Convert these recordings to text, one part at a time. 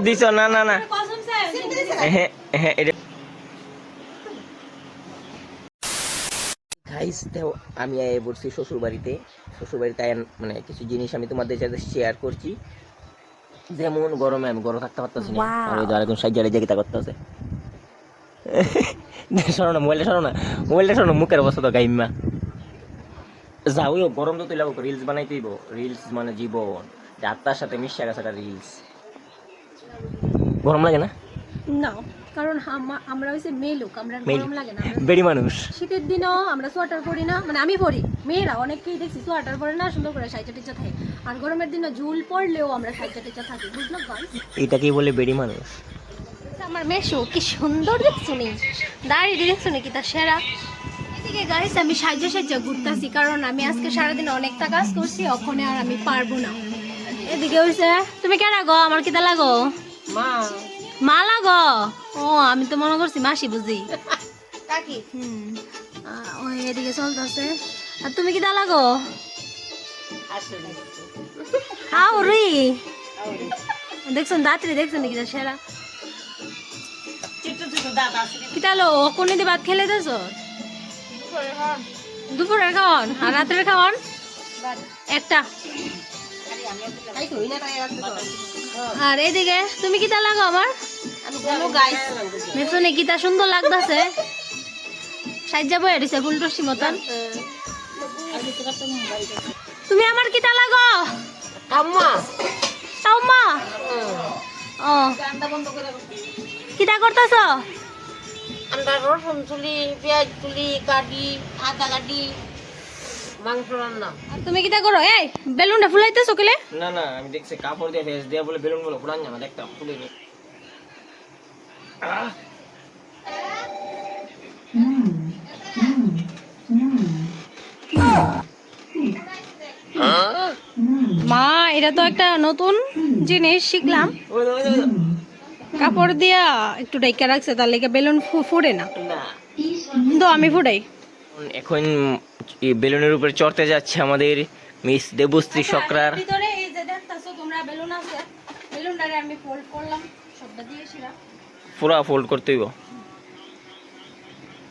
দিছ না না না হ্যাঁ হ্যাঁ এটা গাইস দেখো আমি বলছি শ্বশুরবাড়িতে মানে কিছু জিনিস আমি তোমাদের সাথে শেয়ার করছি। যেমন গরমে আমি গরম থাকতে পারতেছি না, আর ওই আরেকজন সাইজারে জায়গা করতেছে। শোনো না, মোবাইলটা শোনো, মুখের অবস্থা তো গাইম্মা যাও। গরম তো তুই লাগো, রিলস বানাইতেইব। রিলস মানে জীবন, আত্মার সাথে মিশে গেছে একটা রিলস। গরম লাগে না? না, কারণ আমরা হইছে মেয়ে লোক, আমরা গরম লাগে না। বেড়ি মানুষ। শীতের দিনও আমরা সোয়েটার পরি না, মানে আমি পরি, মেয়েরা অনেকেই দেখছি সোয়েটার পরে না, সুন্দর করে সাইজা টিজা থাকে। আর গরমের দিনে ঝুল পড়লেও আমরা সাইজা টিজা থাকি, বুঝলো গাইস? এটাকেই বলে বেড়ি মানুষ। আমার মেশো কি সুন্দর দেখছো নি, দাঁড়িয়ে দেখছো নি কি তার সেরা। এদিকে গাইস আমি সাইজা ঘুরতেছি, কারণ আমি আজকে সারাদিন অনেকটা কাজ করছি, ওখানে আর আমি পারবো না। এদিকে হইছে, তুমি কেন গো? আমার কিতা লাগো? মা লাগো? ও আমি তো মনে করছি মাসি বুঝি। ওই এদিকে চলতেছে। আর তুমি কিতা লাগো? আউরি দেখছেন দাঁতরি, দেখছেন কিতা সেরা। কিতা লো কোনে দিয়ে ভাত খেলে দেছো? দুপুরের খাওয়ান আর রাতের খাওয়ান একটা। আর এদিকে তুমি কিতা লাগো আমার? দেখছো নি কিতা সুন্দর লাগতেছে, সাইজা বয়ে দিছে ফুলটসি মতন। তুমি আমার কিতা লাগো? ঠাম্মা। ও কিতা করতেছ? আমরা রসুন তুলি, পেঁয়াজ তুলি, কাটি, আদা কাটি, মাংস রান্না। আর তুমি কিতা করো? এই বেলুনটা ফুলাইতেছো কেলে? না না, আমি দেখছি কাপড় দিয়ে ফেস দিয়ে বলে বেলুন গুলো ফুলান না, দেখতাম ফুলিনি। মা এটা তো একটা নতুন জিনিস শিখলাম, কাপড় দিয়া একটু ডাইকা রাখছে, তার লেগে বেলুন ফুড়ে না। তো আমি ফুটাই। এখন বেলুনের উপরে চড়তে যাচ্ছে আমাদের মিস দেবশ্রী সক্রার। ভিতরে এই যে দেখতাছো তোমরা বেলুন আছে, বেলুনটারে আমি ফোল্ড করলাম, সবটা দিয়েছিলাম। পুরা ফোল্ড করতে হইব,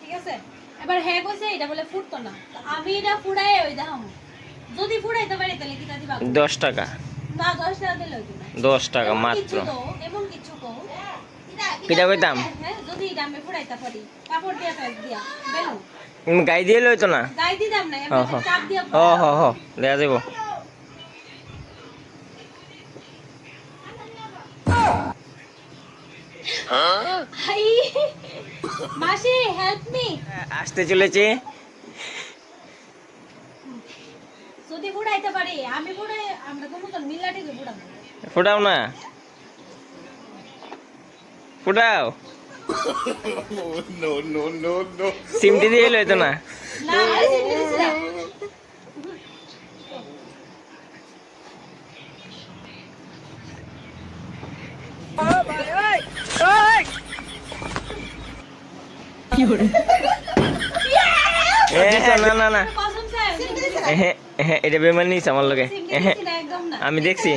ঠিক আছে? এবার হ্যাঁ কইছে এটা বলে ফুটতো না, তো আমি এটা ফুড়াই ওই দেখাম। যদি ফুড়াইতে পারি তাহলে কিটা দিবা? 10 টাকা। না 10 টাকা দিলে হইতো না। 10 টাকা মাত্র। এমন কিছু কও কিটা কইতাম? হ্যাঁ যদি এটা আমি ফুড়াইতে পারি, কাপড় দিয়া ফেস দিয়া বেলুন গাই দিয়ে লইতো না? গাই দিতাম না, এমনি চাপ দিয়া। দেখা যাব। হাই মাসি হেল্প মি। আসতে চলেছে। যদি ফুড়াইতে পারি আমি ফুড়াই, আমরা দুজন মিলাটে ফুড়াবো। ফুটাও না, ফুটাও। সিমটি দিয়ে লইতো না? না না না না, এটা বেমান নিস আমার লগে। আমি দেখছি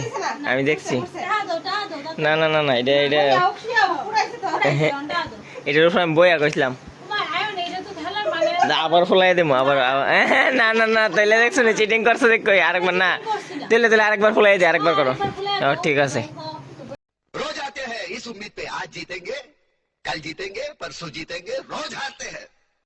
না না না না, এটার উপর আমি বইয়া কইছিলাম আবার ফুলাই দেবো আবার। না না না, তাইলে দেখছো না চিটিং করছো, দেখ আরেকবার। না তাহলে আরেকবার ফুলাই দে, আরেকবার করো। ঠিক আছে। रोज आते हैं इस उम्मीद पे आज जीतेंगे, कल जीतेंगे, परसों जीतेंगे, रोज हारते हैं।